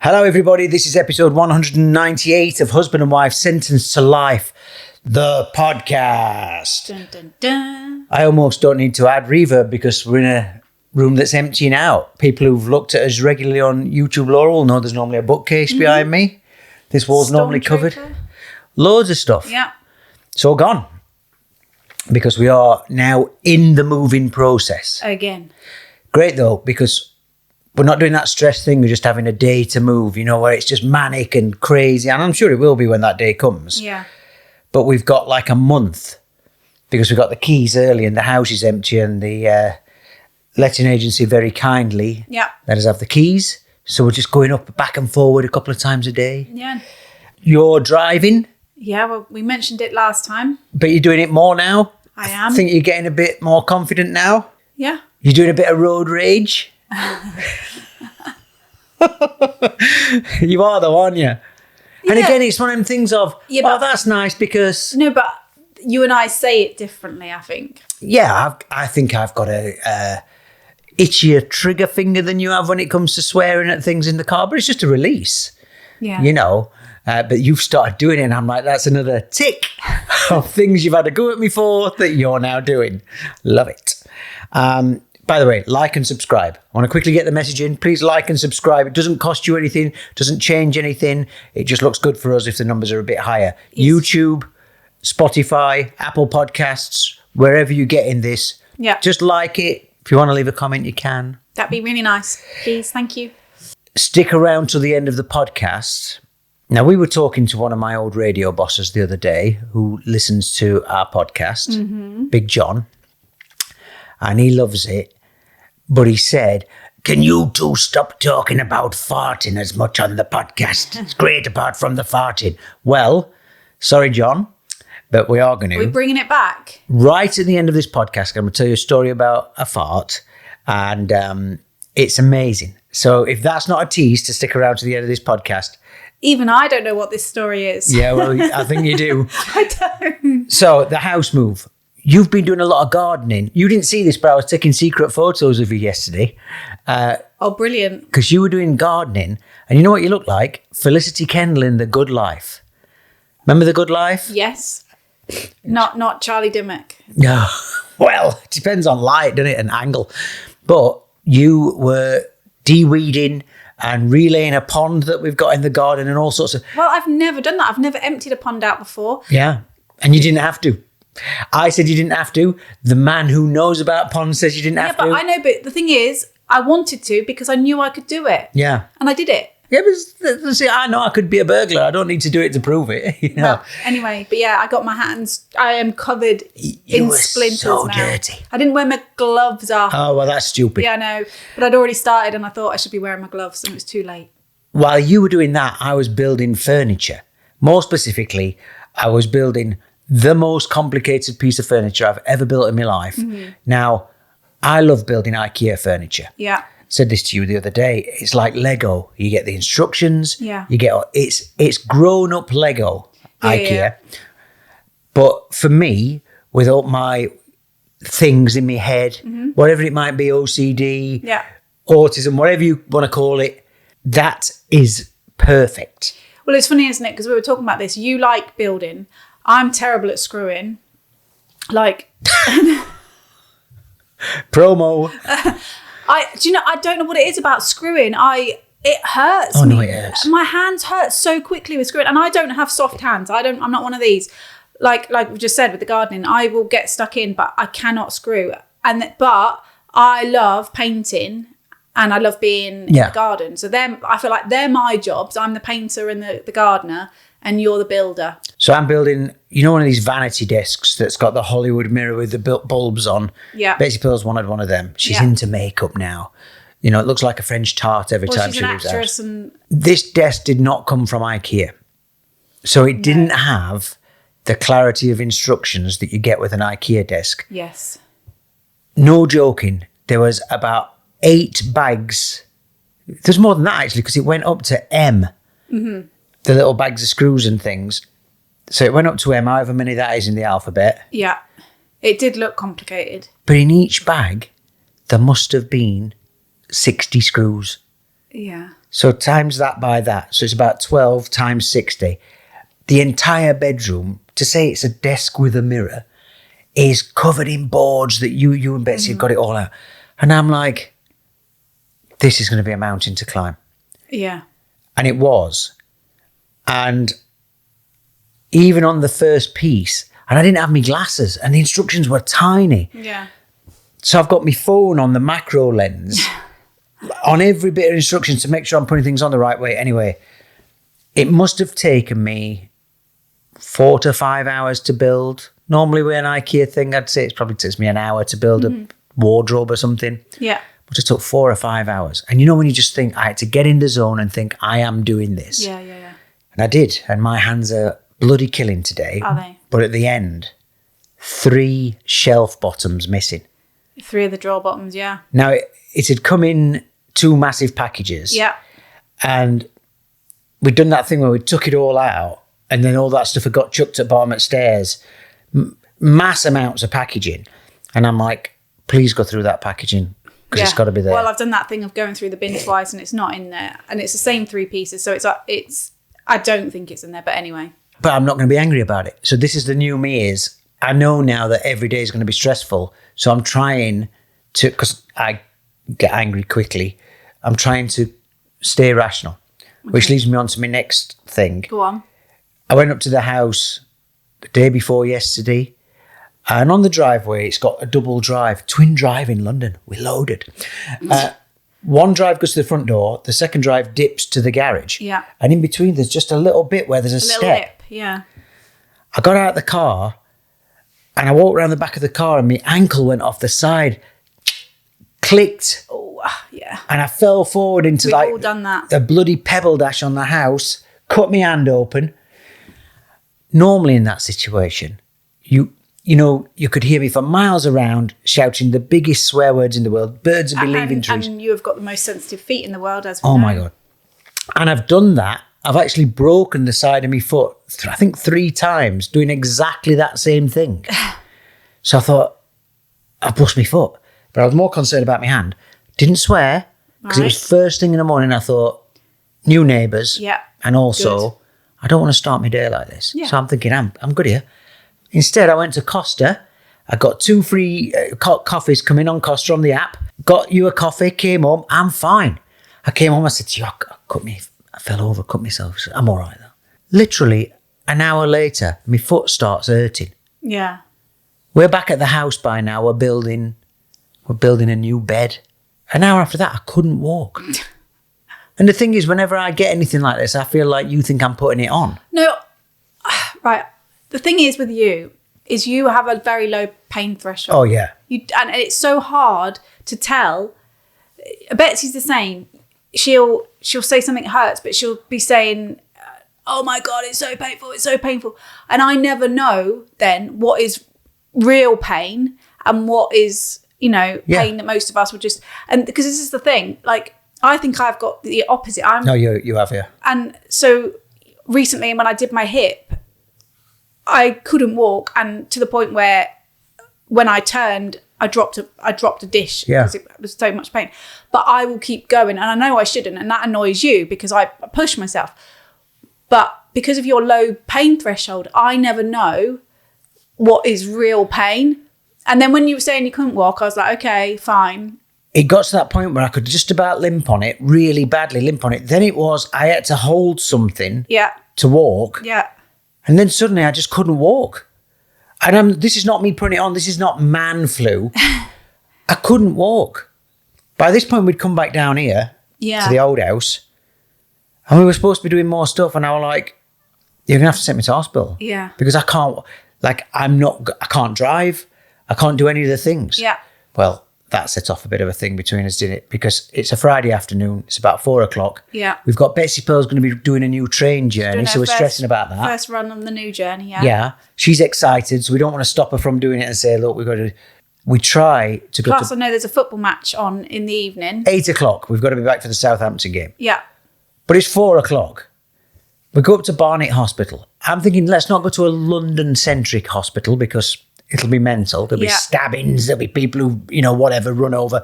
Hello everybody, this is episode 198 of Husband and Wife Sentenced to Life, the podcast. Dun, dun, dun. I almost don't need to add reverb because we're in a room that's emptying out. People who've looked at us regularly on YouTube Lorra will know there's normally a bookcase behind me. This wall's normally covered. Loads of stuff. Yeah. It's all gone because we are now in the moving process. Again. Great though, because we're not doing that stress thing of just having a day to move, where it's just manic and crazy. And I'm sure it will be when that day comes. Yeah. But we've got like a month because we got the keys early and the house is empty and the letting agency very kindly let us have the keys. So we're just going up back and forward a couple of times a day. Yeah. You're driving. Yeah, well, we mentioned it last time. But you're doing it more now. I am. I think you're getting a bit more confident now. Yeah. You're doing a bit of road rage. You are though, aren't you? Yeah. And again, it's one of them things of, but that's nice because... No, but you and I say it differently, I think. Yeah, I think I've got a itchier trigger finger than you have when it comes to swearing at things in the car, but it's just a release. Yeah. But you've started doing it and I'm like, that's another tick of things you've had to go at me for that you're now doing. Love it. By the way, like and subscribe. I want to quickly get the message in. Please like and subscribe. It doesn't cost you anything, doesn't change anything. It just looks good for us if the numbers are a bit higher. Yes. YouTube, Spotify, Apple Podcasts, wherever you get in this. Yeah. Just like it. If you want to leave a comment, you can. That'd be really nice. Please, thank you. Stick around till the end of the podcast. Now, we were talking to one of my old radio bosses the other day who listens to our podcast, Big John, and he loves it. But he said, can you two stop talking about farting as much on the podcast? It's great apart from the farting. Well, sorry, John, but we are going to. We're bringing it back. Right at the end of this podcast, I'm going to tell you a story about a fart, and it's amazing. So if that's not a tease to stick around to the end of this podcast. Even I don't know what this story is. Yeah, well, I think you do. I don't. So the house move. You've been doing a lot of gardening. You didn't see this, but I was taking secret photos of you yesterday. Oh, brilliant. Because you were doing gardening. And you know what you look like? Felicity Kendall in The Good Life. Remember The Good Life? Yes. Not Charlie Dimmock. No. Well, it depends on light, doesn't it? And angle. But you were de-weeding and relaying a pond that we've got in the garden and all sorts of... Well, I've never done that. I've never emptied a pond out before. Yeah. And you didn't have to. I said you didn't have to. The man who knows about ponds says you didn't have to. Yeah, but I know, but the thing is, I wanted to because I knew I could do it. Yeah. And I did it. Yeah, but see, I know I could be a burglar. I don't need to do it to prove it. Well, anyway, but yeah, I got my hands, I am covered in splinters so now. Dirty. I didn't wear my gloves off. Oh, well, that's stupid. Yeah, I know. But I'd already started and I thought I should be wearing my gloves and it was too late. While you were doing that, I was building furniture. More specifically, I was building the most complicated piece of furniture I've ever built in my life. Now, I love building IKEA furniture. Yeah. Said this to you the other day. It's like Lego. You get the instructions. Yeah. You get it's grown up Lego IKEA. Yeah. But for me, with all my things in my head, whatever it might be, OCD, autism, whatever you want to call it, that is perfect. Well, it's funny, isn't it? Because we were talking about this. You like building. I'm terrible at screwing. Like promo. I don't know what it is about screwing. It hurts me. Oh no, it hurts. My hands hurt so quickly with screwing, and I don't have soft hands. I'm not one of these. Like we just said with the gardening, I will get stuck in, but I cannot screw. But I love painting. And I love being in the garden. So I feel like they're my jobs. I'm the painter and the gardener, and you're the builder. So I'm building, one of these vanity desks that's got the Hollywood mirror with the bulbs on. Yeah. Betsy Pearl's wanted one of them. She's into makeup now. It looks like a French tart every time she leaves out. This desk did not come from IKEA. So it didn't have the clarity of instructions that you get with an IKEA desk. Yes. No joking. There was about 8 bags. There's more than that actually because it went up to M. The little bags of screws and things. So it went up to M, however many that is in the alphabet. Yeah. It did look complicated. But in each bag, there must have been 60 screws. Yeah. So times that by that. So it's about 12 times 60. The entire bedroom, to say it's a desk with a mirror, is covered in boards that you and Betsy have got it all out. And I'm like, this is going to be a mountain to climb. Yeah. And it was. And even on the first piece, and I didn't have my glasses, and the instructions were tiny. Yeah. So I've got my phone on the macro lens on every bit of instructions to make sure I'm putting things on the right way. Anyway, it must have taken me 4 to 5 hours to build. Normally with an IKEA thing, I'd say it probably takes me an hour to build a wardrobe or something. Yeah. But it took 4 or 5 hours. And you know when you just think, I had to get in the zone and think, I am doing this. Yeah. And I did. And my hands are bloody killing today. Are they? But at the end, 3 shelf bottoms missing. 3 of the drawer bottoms, yeah. Now, it had come in 2 massive packages. Yeah. And we'd done that thing where we took it all out and then all that stuff had got chucked at bottom at stairs. Mass amounts of packaging. And I'm like, please go through that packaging because it's got to be there. Well, I've done that thing of going through the bin twice and it's not in there. And it's the same 3 pieces. So it's I don't think it's in there. But anyway. But I'm not going to be angry about it. So this is the new me is, I know now that every day is going to be stressful. So I'm trying to, because I get angry quickly, I'm trying to stay rational, which leads me on to my next thing. Go on. I went up to the house the day before yesterday, and on the driveway, it's got a double drive, twin drive in London. We're loaded. One drive goes to the front door, the second drive dips to the garage. Yeah. And in between, there's just a little bit where there's a step. Little lip, yeah. I got out of the car and I walked around the back of the car and my ankle went off the side, clicked. Oh, yeah. And I fell forward into We've all done that. the bloody pebble dash on the house, cut my hand open. Normally in that situation, you could hear me for miles around shouting the biggest swear words in the world. Birds would be leaving trees. And you have got the most sensitive feet in the world, as we Oh know. my God. And I've done that. I've actually broken the side of my foot, I think 3 times, doing exactly that same thing. So I thought, I've bust my foot. But I was more concerned about my hand. Didn't swear, because it was first thing in the morning. I thought, new neighbours. Yeah. And also, I don't want to start my day like this. Yeah. So I'm thinking, I'm good here. Instead, I went to Costa. I got 2 free coffees coming on Costa on the app. Got you a coffee, came home. I'm fine. I came home, I said to you, I fell over, cut myself. Said, I'm all right though. Literally an hour later, my foot starts hurting. Yeah. We're back at the house by now. We're building a new bed. An hour after that, I couldn't walk. And the thing is, whenever I get anything like this, I feel like you think I'm putting it on. No, right. The thing is with you, is you have a very low pain threshold. Oh, yeah. And it's so hard to tell. Betsy's the same. She'll say something hurts, but she'll be saying, oh my God, it's so painful. And I never know then what is real pain and what is, pain that most of us would just, and because this is the thing, like, I think I've got the opposite. No, you have, yeah. And so recently when I did my hip, I couldn't walk, and to the point where when I turned, I dropped a dish because it was so much pain. But I will keep going, and I know I shouldn't, and that annoys you because I push myself. But because of your low pain threshold, I never know what is real pain. And then when you were saying you couldn't walk, I was like, okay, fine. It got to that point where I could just about limp on it, really badly limp on it. Then it was, I had to hold something to walk. Yeah. And then suddenly I just couldn't walk. And this is not me putting it on. This is not man flu. I couldn't walk. By this point, we'd come back down here to the old house. And we were supposed to be doing more stuff. And I was like, you're going to have to take me to hospital. Yeah. Because I can't drive. I can't do any of the things. Yeah. Well, that set off a bit of a thing between us, didn't it? Because it's a Friday afternoon. It's about 4:00. Yeah. We've got Betsy Pearl's going to be doing a new train journey, so we're stressing about that. First run on the new journey, yeah. Yeah. She's excited, so we don't want to stop her from doing it and say, look, we try to go Plus, to I know there's a football match on in the evening. 8:00. We've got to be back for the Southampton game. Yeah. But it's 4:00. We go up to Barnet Hospital. I'm thinking, let's not go to a London-centric hospital because it'll be mental. There'll be stabbings. There'll be people who, whatever, run over.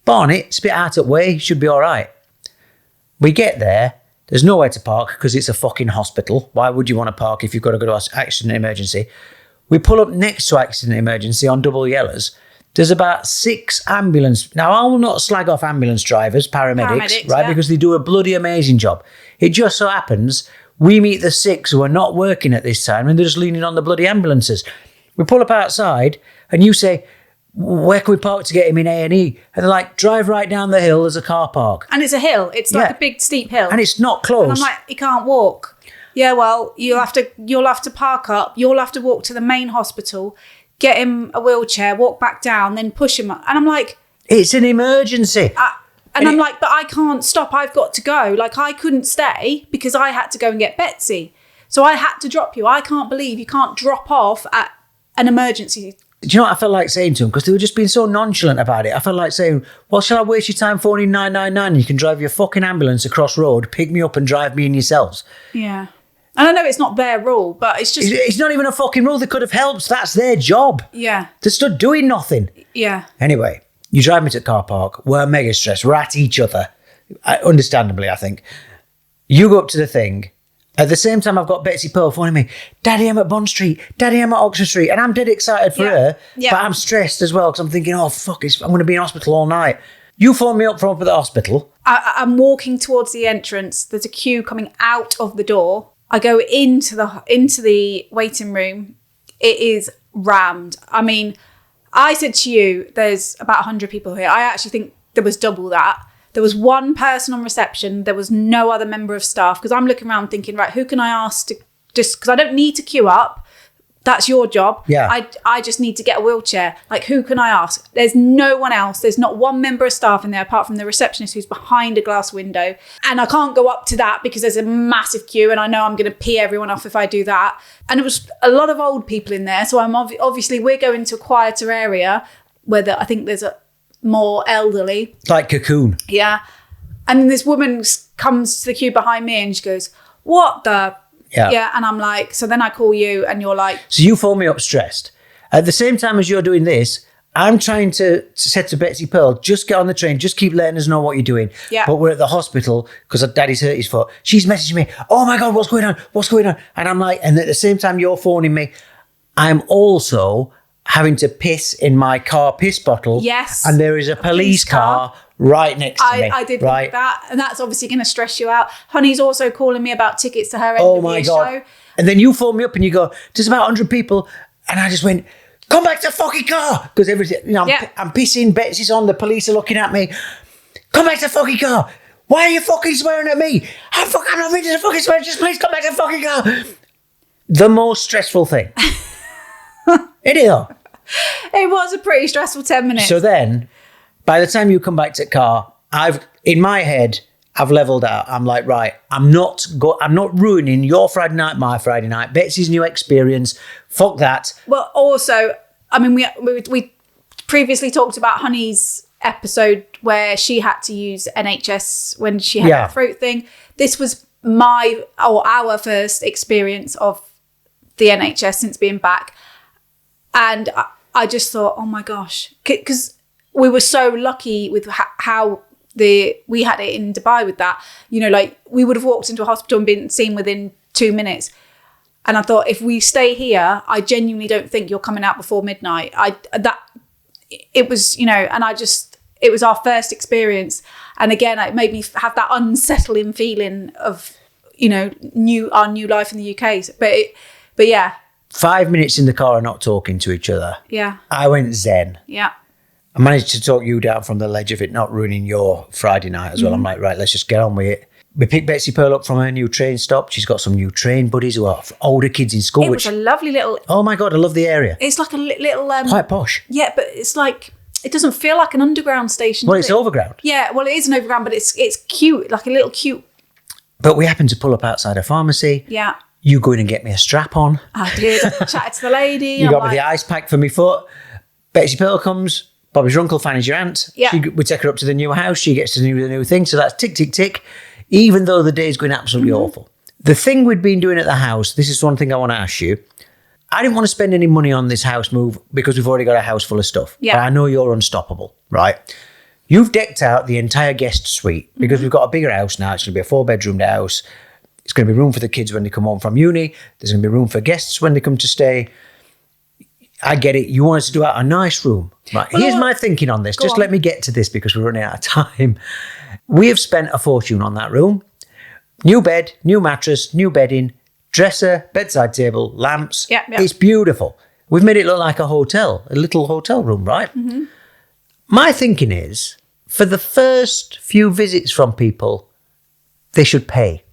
Barnet, it's a bit out of the way. Should be all right. We get there. There's nowhere to park because it's a fucking hospital. Why would you want to park if you've got to go to accident emergency? We pull up next to accident emergency on double yellows. There's about 6 ambulance. Now, I will not slag off ambulance drivers, paramedics, right? Yeah. Because they do a bloody amazing job. It just so happens we meet the 6 who are not working at this time and they're just leaning on the bloody ambulances. We pull up outside and you say, where can we park to get him in A&E? And they're like, drive right down the hill, there's a car park. And it's a hill. It's like a big steep hill. And it's not close. And I'm like, he can't walk. Yeah, well, you'll have to park up. You'll have to walk to the main hospital, get him a wheelchair, walk back down, then push him up. And I'm like... It's an emergency. I'm like, but I can't stop. I've got to go. Like, I couldn't stay because I had to go and get Betsy. So I had to drop you. I can't believe you can't drop off at an emergency. Do you know what I felt like saying to them? Because they were just being so nonchalant about it. I felt like saying, well, shall I waste your time phoning 999 and you can drive your fucking ambulance across road, pick me up and drive me in yourselves? Yeah. And I know it's not their rule, but it's just... It's not even a fucking rule. They could have helped. That's their job. Yeah. They're stood doing nothing. Yeah. Anyway, you drive me to the car park. We're mega stressed. We're at each other. Understandably, I think. You go up to the thing. At the same time, I've got Betsy Pearl phoning me, Daddy, I'm at Bond Street. Daddy, I'm at Oxford Street. And I'm dead excited for her. Yeah. But I'm stressed as well because I'm thinking, oh, fuck, I'm going to be in hospital all night. You phone me up from up at the hospital. I'm walking towards the entrance. There's a queue coming out of the door. I go into the waiting room. It is rammed. I mean, I said to you, there's about 100 people here. I actually think there was double that. There was one person on reception. There was no other member of staff because I'm looking around thinking, right, who can I ask to just because I don't need to queue up. That's your job. Yeah. I just need to get a wheelchair. Like, who can I ask? There's no one else. There's not one member of staff in there apart from the receptionist who's behind a glass window. And I can't go up to that because there's a massive queue and I know I'm going to pee everyone off if I do that. And it was a lot of old people in there. So I'm obviously we're going to a quieter area where I think there's a more elderly. Like Cocoon. Yeah. And then this woman comes to the queue behind me and she goes, what the... Yeah. And I'm like, so then I call you and you're like... So you phone me up stressed. At the same time as you're doing this, I'm trying to say to Betsy Pearl, just get on the train, just keep letting us know what you're doing. Yeah. But we're at the hospital because Daddy's hurt his foot. She's messaging me, oh my God, what's going on? What's going on? And I'm like, and at the same time you're phoning me, I'm also having to piss in my car piss bottle. Yes. And there is a police car right next to me. I did think that. And that's obviously going to stress you out. Honey's also calling me about tickets to her end of year show. And then you phone me up and you go, there's about 100 people. And I just went, come back to the fucking car. Because everything, I'm pissing, Betsy's on, the police are looking at me. Come back to the fucking car. Why are you fucking swearing at me? I'm not ready to fucking swear. Just please come back to the fucking car. The most stressful thing. It is. It was a pretty stressful 10 minutes. So then, by the time you come back to the car, in my head, I've leveled out. I'm like, right, I'm not ruining your Friday night, my Friday night, Betsy's new experience. Fuck that. Well, also, I mean, we previously talked about Honey's episode where she had to use NHS when she had that throat thing. This was our first experience of the NHS since being back. And I just thought, oh my gosh, because we were so lucky with how we had it in Dubai with that. You know, like we would have walked into a hospital and been seen within 2 minutes. And I thought, if we stay here, I genuinely don't think you're coming out before midnight. It was, you know, and it was our first experience. And again, it made me have that unsettling feeling of, you know, our new life in the UK. But yeah. 5 minutes in the car and not talking to each other. Yeah. I went zen. Yeah. I managed to talk you down from the ledge of it not ruining your Friday night as well. I'm like, right, let's just get on with it. We picked Betsy Pearl up from her new train stop. She's got some new train buddies who are older kids in school. It was a lovely little... Oh my God, I love the area. It's like a little... quite posh. Yeah, but it's like... It doesn't feel like an underground station. Well, it's overground. Yeah, well, it is an overground, but it's cute, like a little cute... But we happened to pull up outside a pharmacy. Yeah. You go in and get me a strap on. I did. I chatted to the lady. You got me the ice pack for my foot. Betsy Pearl comes. Bobby's uncle, Fanny's your aunt. Yeah. We take her up to the new house. She gets to do the new thing. So that's tick, tick, tick. Even though the day's going absolutely awful. The thing we'd been doing at the house, this is one thing I want to ask you. I didn't want to spend any money on this house move because we've already got a house full of stuff. Yeah. But I know you're unstoppable, right? You've decked out the entire guest suite because we've got a bigger house now. It's going to be a 4-bedroom house. It's going to be room for the kids when they come home from uni. There's going to be room for guests when they come to stay. I get it. You want us to do out a nice room. Right. Well, here's my thinking on this. Just let me get to this because we're running out of time. We have spent a fortune on that room. New bed, new mattress, new bedding, dresser, bedside table, lamps. Yeah. It's beautiful. We've made it look like a hotel, a little hotel room, right? Mm-hmm. My thinking is, for the first few visits from people, they should pay.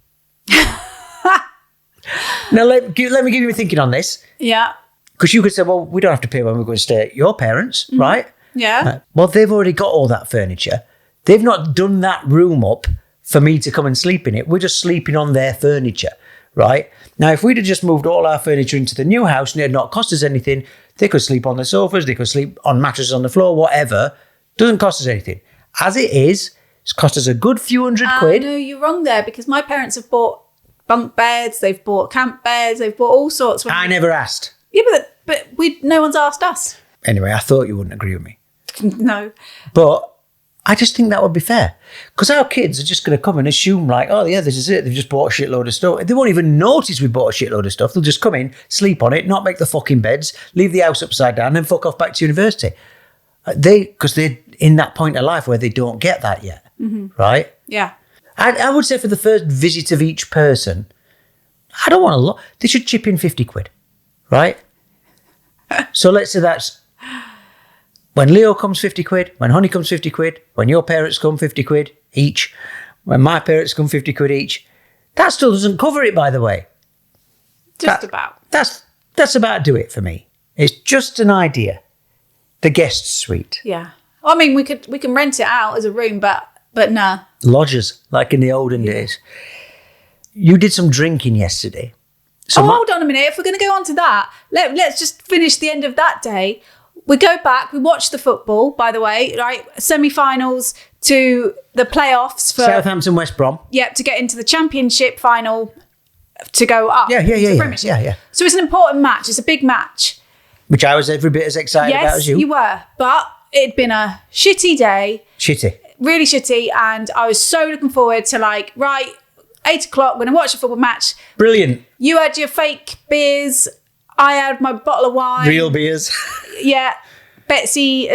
Now, let me give you a thinking on this. Yeah. Because you could say, well, we don't have to pay when we're going to stay at your parents', right? Yeah. Well, they've already got all that furniture. They've not done that room up for me to come and sleep in it. We're just sleeping on their furniture, right? Now, if we'd have just moved all our furniture into the new house and it had not cost us anything, they could sleep on the sofas, they could sleep on mattresses on the floor, whatever. Doesn't cost us anything. As it is, it's cost us a good few £100. No, you're wrong there because my parents have bought bunk beds, they've bought camp beds, they've bought all sorts. I never asked. Yeah, but no one's asked us. Anyway, I thought you wouldn't agree with me. No. But I just think that would be fair. Because our kids are just going to come and assume like, oh yeah, this is it. They've just bought a shitload of stuff. They won't even notice we bought a shitload of stuff. They'll just come in, sleep on it, not make the fucking beds, leave the house upside down and fuck off back to university. Because they're in that point of life where they don't get that yet. Mm-hmm. Right? Yeah. I would say for the first visit of each person, I don't want a lot. They should chip in 50 quid. Right? So let's say that's when Leo comes 50 quid, when Honey comes 50 quid, when your parents come 50 quid each, when my parents come 50 quid each. That still doesn't cover it, by the way. About. That's about do it for me. It's just an idea. The guest suite. Yeah. I mean, we can rent it out as a room, but nah. Lodgers, like in the olden days. You did some drinking yesterday. So hold on a minute. If we're going to go on to that, let's just finish the end of that day. We go back. We watch the football, by the way, right? Semi-finals to the playoffs for Southampton, West Brom. Yeah, to get into the championship final to go up. Yeah. So it's an important match. It's a big match. Which I was every bit as excited about as you. Yes, you were. But it'd been a shitty day. Shitty. Really shitty. And I was so looking forward to 8 o'clock, we're going to watch a football match. Brilliant. You had your fake beers. I had my bottle of wine. Real beers. Yeah. Betsy,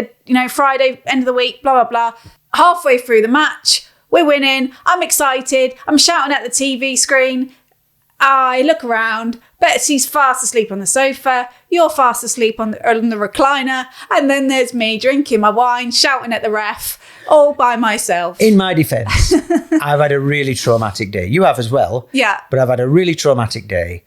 Friday, end of the week, blah, blah, blah. Halfway through the match, we're winning. I'm excited. I'm shouting at the TV screen. I look around. Betsy's fast asleep on the sofa. You're fast asleep on the recliner. And then there's me drinking my wine, shouting at the ref, all by myself. In my defence, I've had a really traumatic day. You have as well. Yeah. But I've had a really traumatic day.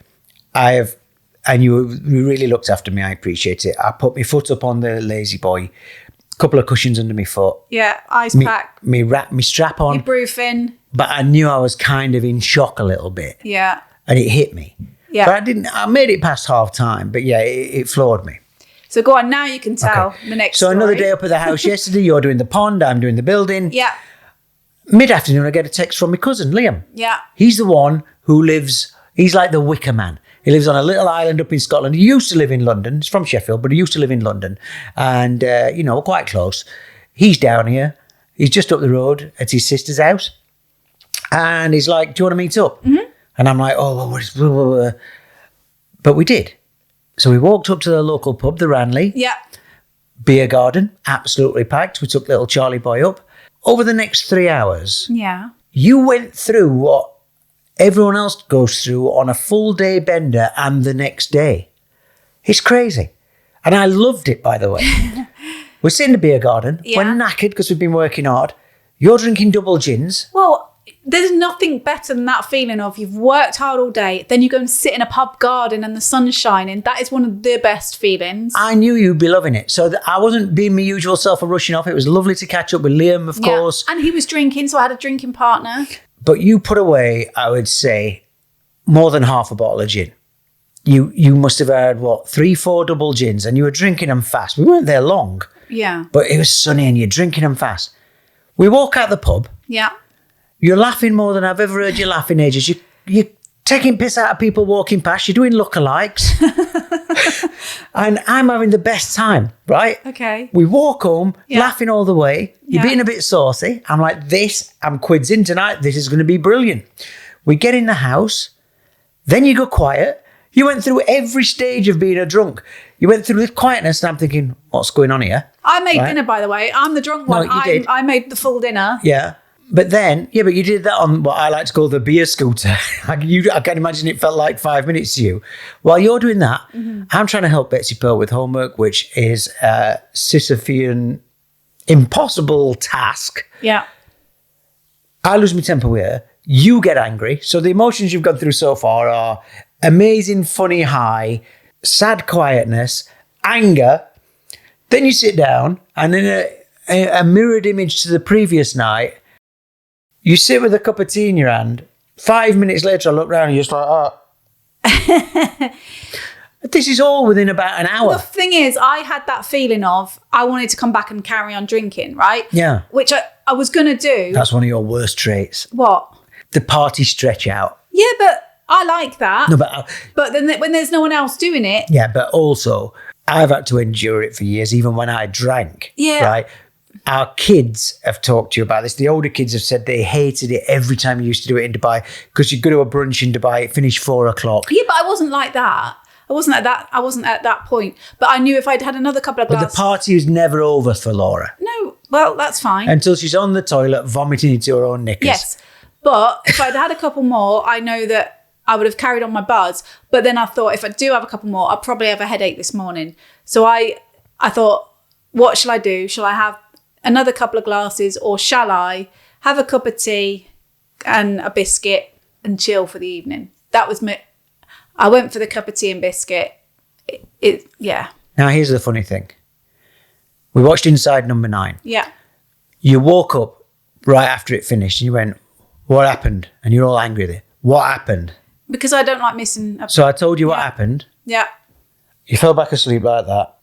And you really looked after me. I appreciate it. I put my foot up on the lazy boy, a couple of cushions under my foot. Yeah, ice pack. Me strap on. Your bruising. But I knew I was kind of in shock a little bit. Yeah. And it hit me. Yeah. But I made it past half time. But yeah, it floored me. So go on, now you can tell the next story. Another day up at the house yesterday, you're doing the pond, I'm doing the building. Yeah. Mid-afternoon, I get a text from my cousin, Liam. Yeah. He's the one who he's like the Wicker Man. He lives on a little island up in Scotland. He used to live in London. He's from Sheffield, but he used to live in London. And, we're quite close. He's down here. He's just up the road at his sister's house. And he's like, do you want to meet up? Mm-hmm. And I'm like, but we did. So we walked up to the local pub, the Ranley. Yeah. Beer garden, absolutely packed. We took little Charlie boy up. Over the next 3 hours, you went through what everyone else goes through on a full day bender and the next day. It's crazy. And I loved it, by the way. We're sitting in the beer garden. Yeah. We're knackered because we've been working hard. You're drinking double gins. Well, there's nothing better than that feeling of you've worked hard all day, then you go and sit in a pub garden and the sun's shining. That is one of the best feelings. I knew you'd be loving it. So I wasn't being my usual self or rushing off. It was lovely to catch up with Liam, of course. And he was drinking, so I had a drinking partner. But you put away, I would say, more than half a bottle of gin. You must have had, 3-4 double gins, and you were drinking them fast. We weren't there long. Yeah. But it was sunny and you're drinking them fast. We walk out the pub. Yeah. You're laughing more than I've ever heard you laugh in ages. You're taking piss out of people walking past. You're doing lookalikes. And I'm having the best time, right? Okay. We walk home, laughing all the way. You're Yeah. being a bit saucy. I'm like, I'm quids in tonight. This is going to be brilliant. We get in the house. Then you go quiet. You went through every stage of being a drunk. You went through the quietness, and I'm thinking, what's going on here? I made dinner, by the way. I'm the drunk one. you did. I made the full dinner. Yeah. But then, but you did that on what I like to call the beer scooter. I can imagine it felt like 5 minutes to you. While you're doing that, I'm trying to help Betsy Pearl with homework, which is a Sisyphean, impossible task. Yeah. I lose my temper with her. You get angry. So the emotions you've gone through so far are amazing, funny high, sad quietness, anger. Then you sit down, and in a mirrored image to the previous night, you sit with a cup of tea in your hand. 5 minutes later, I look round and you're just like, oh. This is all within about an hour. The thing is, I had that feeling of I wanted to come back and carry on drinking, right? Yeah. Which I was going to do. That's one of your worst traits. What? The party stretch out. Yeah, but I like that. No, but then when there's no one else doing it. Yeah, but also, I've had to endure it for years, even when I drank. Yeah. Right? Our kids have talked to you about this. The older kids have said they hated it every time you used to do it in Dubai because you'd go to a brunch in Dubai, it finished 4 o'clock. Yeah, but I wasn't like that. I wasn't at that point. But I knew if I'd had another couple of glasses. But the party was never over for Laura. No, well, that's fine. Until she's on the toilet vomiting into her own knickers. Yes. But if I'd had a couple more, I know that I would have carried on my buzz. But then I thought if I do have a couple more, I'll probably have a headache this morning. So I thought, what shall I do? Shall I have another couple of glasses, or shall I have a cup of tea and a biscuit and chill for the evening? That was me. I went for the cup of tea and biscuit. Yeah. Now, here's the funny thing. We watched Inside Number 9. Yeah. You woke up right after it finished and you went, what happened? And you're all angry with it. What happened? Because I don't like missing. So I told you what happened. Yeah. You fell back asleep like that.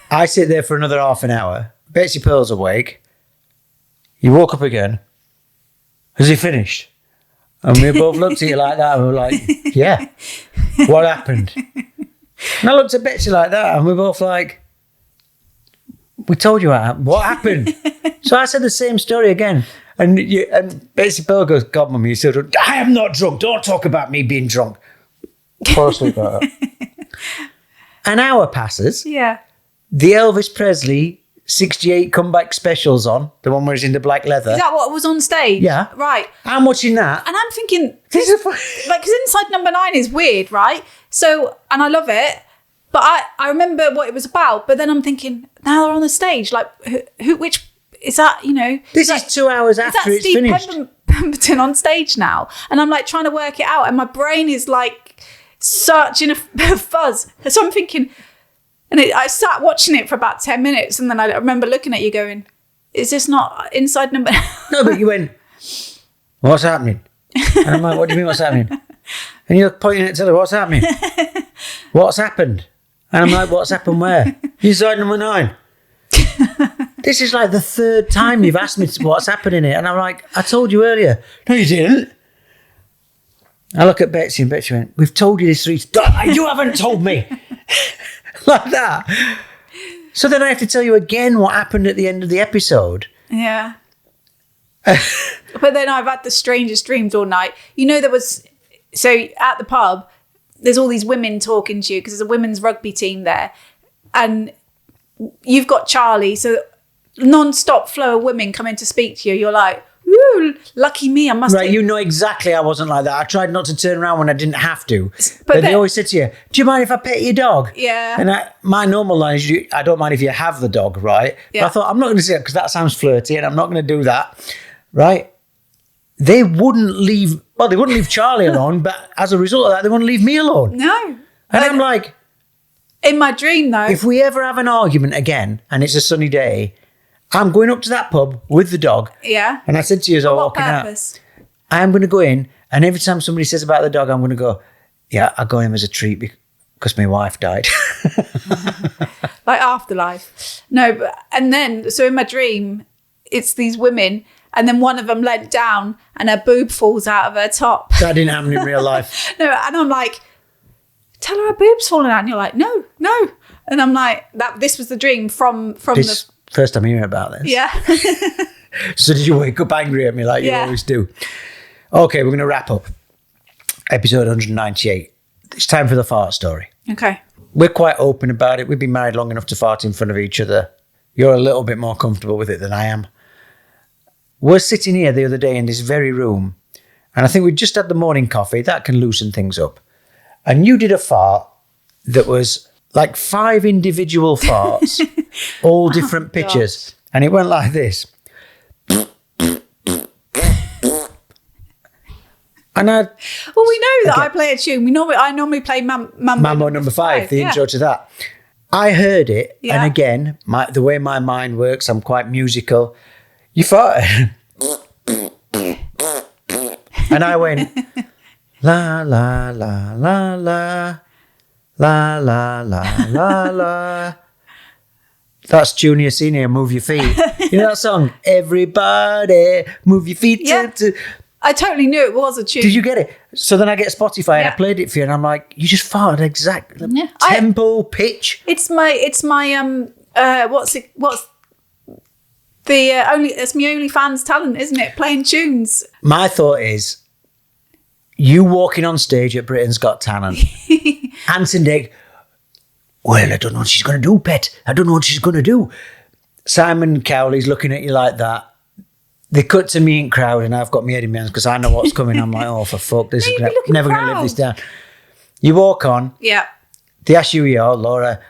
I sit there for another half an hour. Betsy Pearl's awake. You woke up again. Has he finished? And we both looked at you like that and we were like, yeah. What happened? And I looked at Betsy like that and we were both like, we told you what happened. What happened? So I said the same story again. And Betsy Pearl goes, God, Mum, you're still drunk. I am not drunk. Don't talk about me being drunk. Fall asleep like that. An hour passes. Yeah. The Elvis Presley 68 comeback specials on, the one where he's in the black leather. Is that what was on stage? Yeah. Right. I'm watching that. And I'm thinking, This is like, because Inside Number 9 is weird, right? So, and I love it, but I remember what it was about. But then I'm thinking, now they're on the stage, like, which is that? You know, This is 2 hours after it's Steve finished. Pemberton on stage now, and I'm like trying to work it out, and my brain is like such in a fuzz. So I'm thinking. And I sat watching it for about 10 minutes, and then I remember looking at you going, is this not Inside Number 9? No, but you went, what's happening? And I'm like, what do you mean what's happening? And you're pointing at Tilly, what's happening? What's happened? And I'm like, what's happened where? Inside Number 9. This is like the third time you've asked me what's happening here. And I'm like, I told you earlier. No, you didn't. I look at Betsy and Betsy went, we've told you this 3 times. You haven't told me. Like that. So then I have to tell you again what happened at the end of the episode. Yeah. But then I've had the strangest dreams all night. You know, so at the pub, there's all these women talking to you because there's a women's rugby team there. And you've got Charlie, so non-stop flow of women coming to speak to you. You're like, ooh, lucky me, I must. Right, you know exactly I wasn't like that. I tried not to turn around when I didn't have to. But they always said to you, do you mind if I pet your dog? Yeah. And my normal line is, I don't mind if you have the dog, right? Yeah. But I thought, I'm not going to say it because that sounds flirty and I'm not going to do that, right? They wouldn't leave Charlie alone, but as a result of that, they wouldn't leave me alone. No. And I'm like, in my dream though. if we ever have an argument again and it's a sunny day, I'm going up to that pub with the dog. Yeah. And I said to you as I was walking purpose? out, I'm going to go in, and every time somebody says about the dog, I'm going to go, yeah, I got him as a treat because my wife died. Like afterlife. No, but, and then, so in my dream, it's these women, and then one of them leant down and her boob falls out of her top. That didn't happen in real life. No, and I'm like, tell her boob's falling out. And you're like, no. And I'm like, this was the dream from This first time hearing about this. Yeah. So did you wake up angry at me like you always do? Okay, we're going to wrap up. Episode 198. It's time for the fart story. Okay. We're quite open about it. We've been married long enough to fart in front of each other. You're a little bit more comfortable with it than I am. We're sitting here the other day in this very room, and I think we just had the morning coffee. That can loosen things up. And you did a fart that was like 5 individual farts, all different pitches. And it went like this. And we know that I play a tune. I normally play Mambo number 5, the intro to that. I heard it, and again, the way my mind works, I'm quite musical. You farted. And I went, la, la, la, la, la, la, la, la, la, la. That's Junior Senior, Move Your Feet. You know that song? Everybody, move your feet. Yeah. I totally knew it was a tune. Did you get it? So then I get Spotify and I played it for you, and I'm like, you just farted exactly. Tempo, pitch. It's my it's my OnlyFans talent, isn't it? Playing tunes. My thought is, you walking on stage at Britain's Got Talent, Hanson Dick, well, I don't know what she's going to do, pet. I don't know what she's going to do. Simon Cowley's looking at you like that. They cut to me in crowd, and I've got my head in my hands because I know what's coming. I'm like, oh, for fuck, this is never going to live this down. You walk on. Yeah. They ask you, Laura,